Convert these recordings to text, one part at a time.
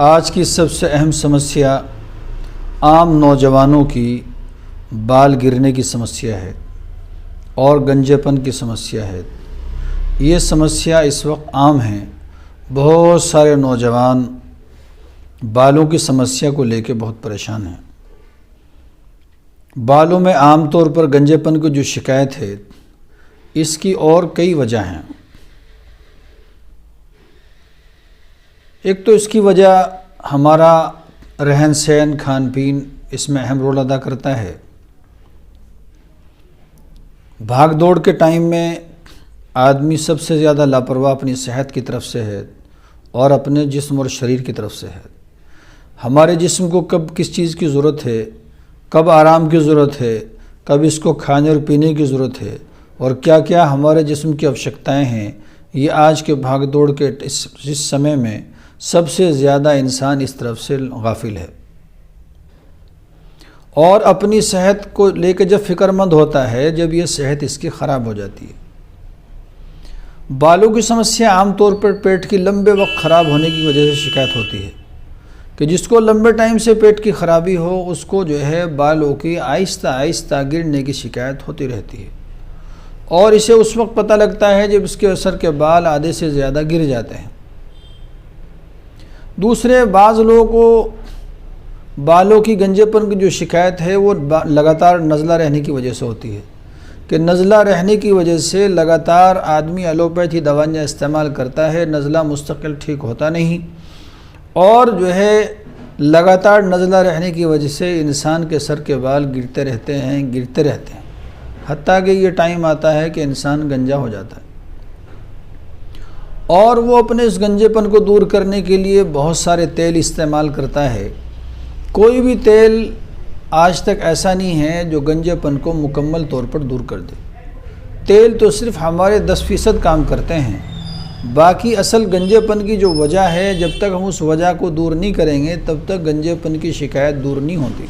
آج کی سب سے اہم سمسیا عام نوجوانوں کی بال گرنے کی سمسیا ہے اور گنجے پن کی سمسیا ہے۔ یہ سمسیا اس وقت عام ہے۔ بہت سارے نوجوان بالوں کی سمسیا کو لے کے بہت پریشان ہیں۔ بالوں میں عام طور پر گنجے پن کی جو شکایت ہے اس کی اور کئی وجہ ہیں۔ ایک تو اس کی وجہ ہمارا رہن سہن کھان پین اس میں اہم رول ادا کرتا ہے۔ بھاگ دوڑ کے ٹائم میں آدمی سب سے زیادہ لاپرواہ اپنی صحت کی طرف سے ہے اور اپنے جسم اور شریر کی طرف سے ہے۔ ہمارے جسم کو کب کس چیز کی ضرورت ہے، کب آرام کی ضرورت ہے، کب اس کو کھانے اور پینے کی ضرورت ہے اور کیا کیا ہمارے جسم کی آوشکتائیں ہیں، یہ آج کے بھاگ دوڑ کے اس سمے میں سب سے زیادہ انسان اس طرف سے غافل ہے اور اپنی صحت کو لے کے جب فکر مند ہوتا ہے جب یہ صحت اس کی خراب ہو جاتی ہے۔ بالوں کی سمسیا عام طور پر پیٹ کی لمبے وقت خراب ہونے کی وجہ سے شکایت ہوتی ہے کہ جس کو لمبے ٹائم سے پیٹ کی خرابی ہو اس کو جو ہے بالوں کی آہستہ آہستہ گرنے کی شکایت ہوتی رہتی ہے اور اسے اس وقت پتہ لگتا ہے جب اس کے سر کے بال آدھے سے زیادہ گر جاتے ہیں۔ دوسرے بعض لوگوں کو بالوں کی گنجے پن کی جو شکایت ہے وہ لگاتار نزلہ رہنے کی وجہ سے ہوتی ہے کہ نزلہ رہنے کی وجہ سے لگاتار آدمی ایلوپیتھی دوائیاں استعمال کرتا ہے، نزلہ مستقل ٹھیک ہوتا نہیں اور جو ہے لگاتار نزلہ رہنے کی وجہ سے انسان کے سر کے بال گرتے رہتے ہیں حتیٰ کہ یہ ٹائم آتا ہے کہ انسان گنجا ہو جاتا ہے اور وہ اپنے اس گنجے پن کو دور کرنے کے لیے بہت سارے تیل استعمال کرتا ہے۔ کوئی بھی تیل آج تک ایسا نہیں ہے جو گنجے پن کو مکمل طور پر دور کر دے۔ تیل تو صرف ہمارے 10% کام کرتے ہیں، باقی اصل گنجے پن کی جو وجہ ہے جب تک ہم اس وجہ کو دور نہیں کریں گے تب تک گنجے پن کی شکایت دور نہیں ہوتی۔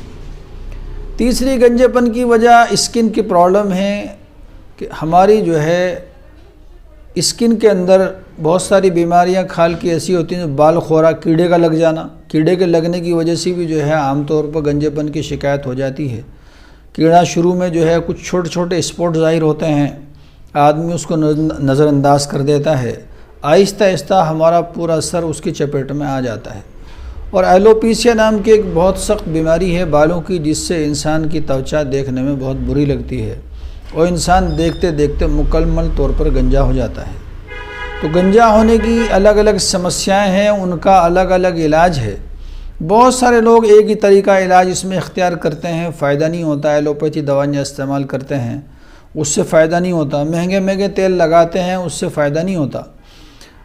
تیسری گنجے پن کی وجہ اسکن کی پرابلم ہے کہ ہماری جو ہے اسکن کے اندر بہت ساری بیماریاں کھال کی ایسی ہوتی ہیں، بال خورا کیڑے کا لگ جانا، کیڑے کے لگنے کی وجہ سے بھی جو ہے عام طور پر گنجے پن کی شکایت ہو جاتی ہے۔ کیڑا شروع میں جو ہے کچھ چھوٹے چھوٹے اسپاٹ ظاہر ہوتے ہیں، آدمی اس کو نظر انداز کر دیتا ہے، آہستہ آہستہ ہمارا پورا سر اس کی چپیٹ میں آ جاتا ہے۔ اور ایلوپیشیا نام کی ایک بہت سخت بیماری ہے بالوں کی جس سے انسان کی توچا دیکھنے میں بہت بری لگتی ہے اور انسان دیکھتے دیکھتے مکمل طور پر گنجا ہو جاتا ہے۔ تو گنجا ہونے کی الگ الگ سمسیایں ہیں، ان کا الگ الگ علاج ہے۔ بہت سارے لوگ ایک ہی طریقہ علاج اس میں اختیار کرتے ہیں، فائدہ نہیں ہوتا، ایلوپیتھی دوائیاں استعمال کرتے ہیں، اس سے فائدہ نہیں ہوتا، مہنگے مہنگے تیل لگاتے ہیں، اس سے فائدہ نہیں ہوتا۔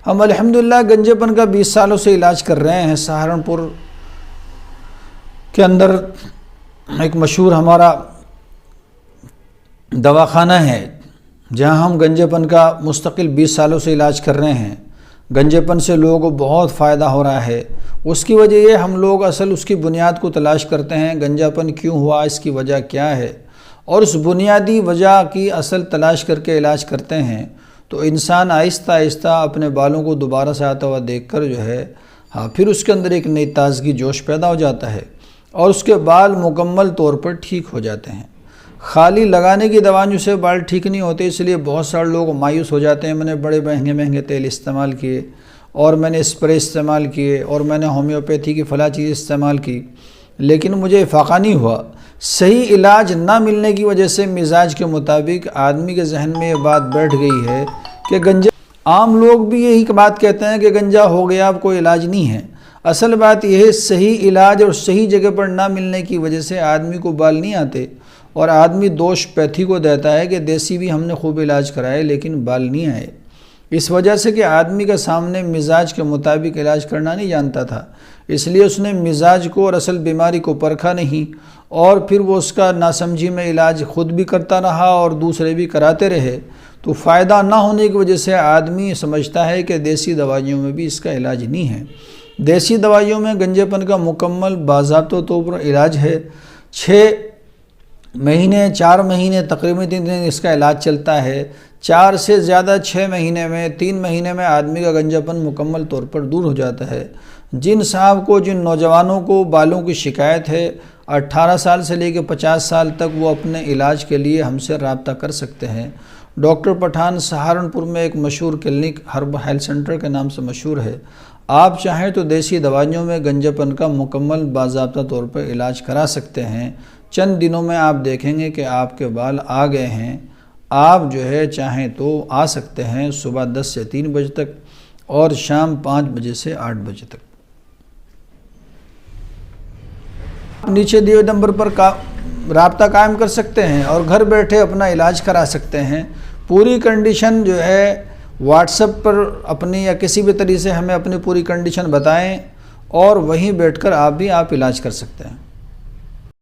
ہم الحمدللہ گنجے پن کا 20 سالوں سے علاج کر رہے ہیں۔ سہارنپور کے اندر ایک مشہور ہمارا دواخانہ ہے جہاں ہم گنجے پن کا مستقل 20 سالوں سے علاج کر رہے ہیں۔ گنجے پن سے لوگوں کو بہت فائدہ ہو رہا ہے۔ اس کی وجہ یہ ہم لوگ اصل اس کی بنیاد کو تلاش کرتے ہیں، گنجا پن کیوں ہوا، اس کی وجہ کیا ہے اور اس بنیادی وجہ کی اصل تلاش کر کے علاج کرتے ہیں تو انسان آہستہ آہستہ اپنے بالوں کو دوبارہ سے آتا ہوا دیکھ کر جو ہے پھر اس کے اندر ایک نئی تازگی جوش پیدا ہو جاتا ہے اور اس کے بال مکمل طور پر ٹھیک ہو جاتے ہیں۔ خالی لگانے کی دوائیوں سے بال ٹھیک نہیں ہوتے، اس لیے بہت سارے لوگ مایوس ہو جاتے ہیں۔ میں نے بڑے مہنگے مہنگے تیل استعمال کیے اور میں نے اسپرے استعمال کیے اور میں نے ہومیوپیتھی کی فلاں چیز استعمال کی لیکن مجھے افاقہ نہیں ہوا۔ صحیح علاج نہ ملنے کی وجہ سے مزاج کے مطابق آدمی کے ذہن میں یہ بات بیٹھ گئی ہے کہ گنجا، عام لوگ بھی یہی بات کہتے ہیں کہ گنجا ہو گیا، اب کوئی علاج نہیں ہے۔ اصل بات یہ ہے صحیح علاج اور صحیح جگہ پر نہ ملنے کی وجہ سے آدمی کو بال نہیں آتے اور آدمی دوش پیتھی کو دیتا ہے کہ دیسی بھی ہم نے خوب علاج کرائے لیکن بال نہیں آئے، اس وجہ سے کہ آدمی کا سامنے مزاج کے مطابق علاج کرنا نہیں جانتا تھا، اس لیے اس نے مزاج کو اور اصل بیماری کو پرکھا نہیں اور پھر وہ اس کا ناسمجھی میں علاج خود بھی کرتا رہا اور دوسرے بھی کراتے رہے تو فائدہ نہ ہونے کی وجہ سے آدمی سمجھتا ہے کہ دیسی دوائیوں میں بھی اس کا علاج نہیں ہے۔ دیسی دوائیوں میں گنجے پن کا مکمل باضابطہ طور پر علاج ہے۔ 6 مہینے 4 مہینے تقریباً 3 دن اس کا علاج چلتا ہے۔ 4 سے زیادہ 6 مہینے میں 3 مہینے میں آدمی کا گنجاپن مکمل طور پر دور ہو جاتا ہے۔ جن صاحب کو، جن نوجوانوں کو بالوں کی شکایت ہے، 18 سال سے لے کے 50 سال تک، وہ اپنے علاج کے لیے ہم سے رابطہ کر سکتے ہیں۔ ڈاکٹر پٹھان سہارنپور میں ایک مشہور کلینک ہربل ہیلتھ سینٹر کے نام سے مشہور ہے۔ آپ چاہیں تو دیسی دوائیوں میں گنجاپن کا مکمل باضابطہ طور پر علاج کرا سکتے ہیں۔ چند دنوں میں آپ دیکھیں گے کہ آپ کے بال آ گئے ہیں۔ آپ جو ہے چاہیں تو آ سکتے ہیں صبح 10 سے 3 بجے تک اور شام 5 بجے سے 8 بجے تک۔ نیچے دیے ہوئے نمبر پر رابطہ قائم کر سکتے ہیں اور گھر بیٹھے اپنا علاج کرا سکتے ہیں۔ پوری کنڈیشن جو ہے واٹس ایپ پر اپنی یا کسی بھی طریقے سے ہمیں اپنی پوری کنڈیشن بتائیں اور وہیں بیٹھ کر آپ علاج کر سکتے ہیں۔